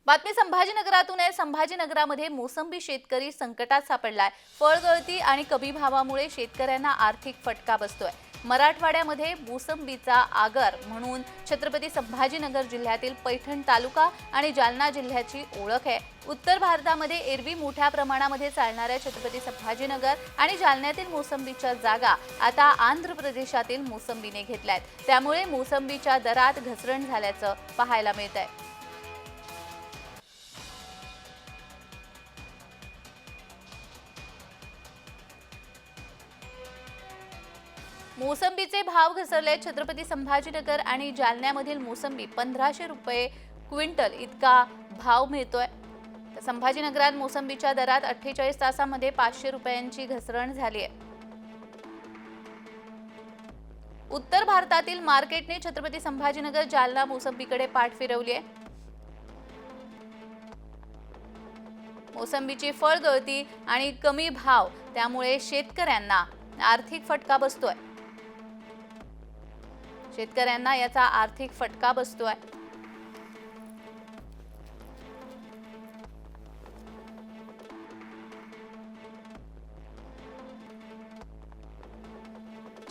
बातमी संभाजीनगरातून आहे। संभाजीनगरामध्ये मोसंबी शेतकरी संकटात सापडलाय। फळगळती आणि कमी भावामुळे शेतकऱ्यांना आर्थिक फटका बसतोय। मराठवाड्यामध्ये मोसंबीचा आगर म्हणून छत्रपती संभाजीनगर जिल्ह्यातील पैठण तालुका आणि जालना जिल्ह्याची ओळख आहे। उत्तर भारतामध्ये एरवी मोठ्या प्रमाणामध्ये चालणाऱ्या छत्रपती संभाजीनगर आणि जालन्यातील मोसंबीच्या जागा आता आंध्र प्रदेशातील मोसंबीने घेतल्यात। त्यामुळे मोसंबीच्या दरात घसरण झाल्याचं पाहायला मिळतंय। मोसंबीचे भाव घसरले। छत्रपती संभाजीनगर आणि जालन्यामधील मोसंबी 1500 रुपये क्विंटल इतका भाव मिळतोय। तर संभाजीनगरात मोसंबीच्या दरात 48 तासांमध्ये 500 रुपयांची घसरण झाली आहे। उत्तर भारतातील मार्केटने छत्रपती संभाजीनगर जालना मोसंबीकडे पाठ फिरवली आहे। मोसंबीची फळगळती आणि कमी भाव त्यामुळे शेतकऱ्यांना आर्थिक फटका बसतोय। शेतकऱ्यांना याचा आर्थिक फटका बसतोय।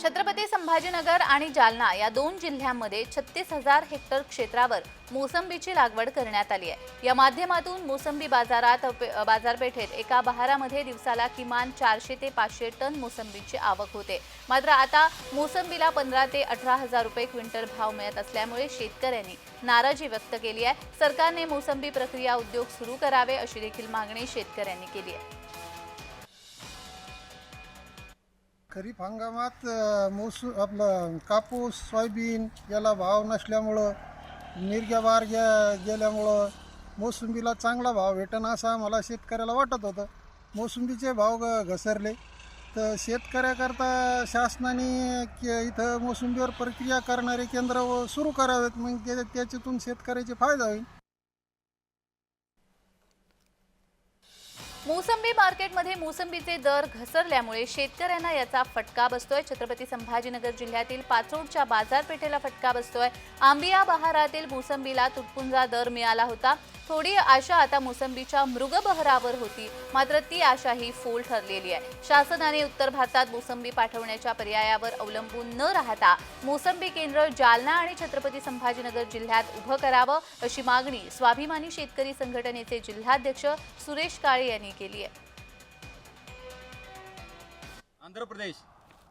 छत्रपती संभाजीनगर आणि जालना या दोन जिल्ह्यांमध्ये 36,000 हेक्टर क्षेत्रावर मोसंबीची लागवड करण्यात आली आहे। या माध्यमातून मोसंबी बाजारपेठेत एका बहारामध्ये दिवसाला किमान 400 ते 500 टन मोसंबीची आवक होते। मात्र आता मोसंबीला 15 ते 18,000 रुपये क्विंटल भाव मिळत असल्यामुळे शेतकऱ्यांनी नाराजी व्यक्त केली आहे। सरकारने मोसंबी प्रक्रिया उद्योग सुरू करावे अशी देखील मागणी शेतकऱ्यांनी केली आहे। खरीप हंगामात आपलं कापूस सोयाबीन याला भाव नसल्यामुळं निर्ग्या बार गेल्यामुळं मोसंबीला चांगला भाव भेटणं असं आम्हाला शेतकऱ्याला वाटत होतं। मोसंबीचे भाव घसरले तर शेतकऱ्याकरता शासनाने इथं मोसंबीवर प्रक्रिया करणारे केंद्र सुरू करावेत, मग त्याच्यातून शेतकऱ्याचे फायदा होईल। मोसंबी मार्केटमध्ये मोसंबीचे दर घसरल्यामुळे शेतकऱ्यांना याचा फटका बसतोय। छत्रपती संभाजीनगर जिल्ह्यातील पाचोडच्या बाजारपेठेला फटका बसतोय। आंबिया बहारातील मोसंबीला तुटपुंजा दर मिळाला होता। थोडी आशा आता मोसंबीच्या मृगबहरावर होती, मात्र ती आशा ही फोल ठरलेली आहे। शासनाने उत्तर भारतात मोसंबी पाठवण्याच्या पर्यायावर अवलंबून न राहता मोसंबी केंद्र जालना आणि छत्रपती संभाजीनगर जिल्ह्यात उभं करावं अशी मागणी स्वाभिमानी शेतकरी संघटनेचे जिल्हाध्यक्ष सुरेश काळे यांनी केली आहे। आंध्र प्रदेश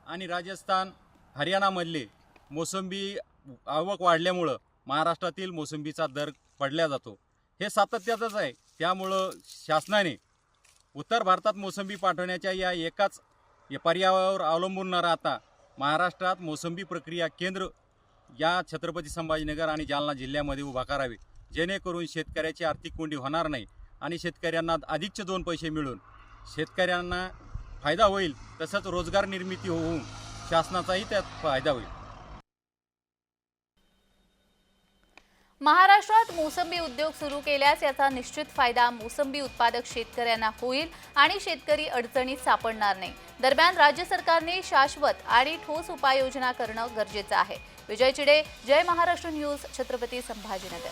आणि राजस्थान हरियाणामधले मोसंबी आवक वाढल्यामुळं महाराष्ट्रातील मोसंबीचा दर पडला जातो। हे सातत्याचंच आहे। त्यामुळं शासनाने उत्तर भारतात मोसंबी पाठवण्याच्या या एकाच पर्यायावर अवलंबून न राहता महाराष्ट्रात मोसंबी प्रक्रिया केंद्र या छत्रपती संभाजीनगर आणि जालना जिल्ह्यामध्ये उभा करावे, जेणेकरून शेतकऱ्याची आर्थिक कोंडी होणार नाही आणि शेतकऱ्यांना अधिकचे 2 पैसे मिळून शेतकऱ्यांना फायदा होईल, तसंच रोजगार निर्मिती होऊन शासनाचाही त्यात फायदा होईल। महाराष्ट्रात मोसंबी उद्योग सुरू केल्यास याचा निश्चित फायदा मोसंबी उत्पादक शेतकऱ्यांना होईल आणि शेतकरी अडचणीत सापडणार नाही। दरम्यान राज्य सरकारने शाश्वत आणि ठोस उपाययोजना करणं गरजेचं आहे। विजय चिडे, जय महाराष्ट्र न्यूज, छत्रपती संभाजीनगर।